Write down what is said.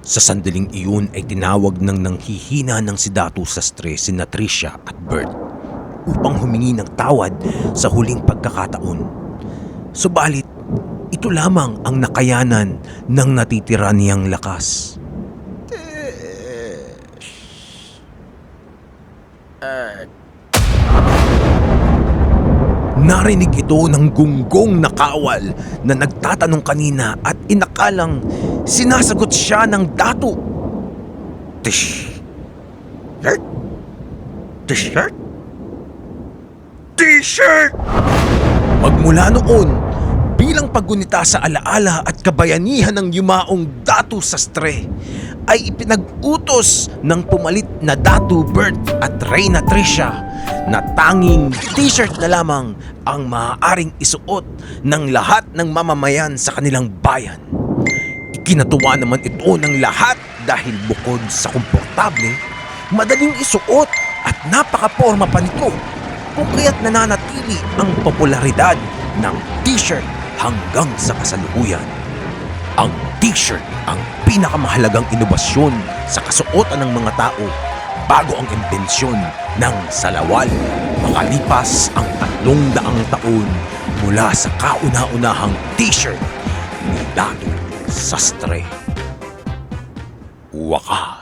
Sa sandaling iyon ay tinawag ng nanghihina ng si Datu Sastre sina Tricia at Bert upang humingi ng tawad sa huling pagkakataon. Subalit, ito lamang ang nakayanan ng natitira niyang lakas. Narinig ito ng gunggong na kawal na nagtatanong kanina at inakalang sinasagot siya ng Datu. T-shirt? T-shirt? T-shirt! Magmula noon, bilang paggunita sa alaala at kabayanihan ng yumaong Datu Sastre, ay ipinag-utos ng pumalit na Datu Bert at Reyna Tricia na tanging t-shirt na lamang ang maaaring isuot ng lahat ng mamamayan sa kanilang bayan. Ikinatuwa naman ito ng lahat dahil bukod sa komportable, madaling isuot at napaka-porma pa nito, kung kaya't nananatili ang popularidad ng t-shirt hanggang sa kasalukuyan. Ang t-shirt ang pinakamahalagang inobasyon sa kasuotan ng mga tao bago ang imbensyon ng salawal, makalipas ang 300 taon mula sa kauna-unahang t-shirt ni Datu Sastre. Wakas.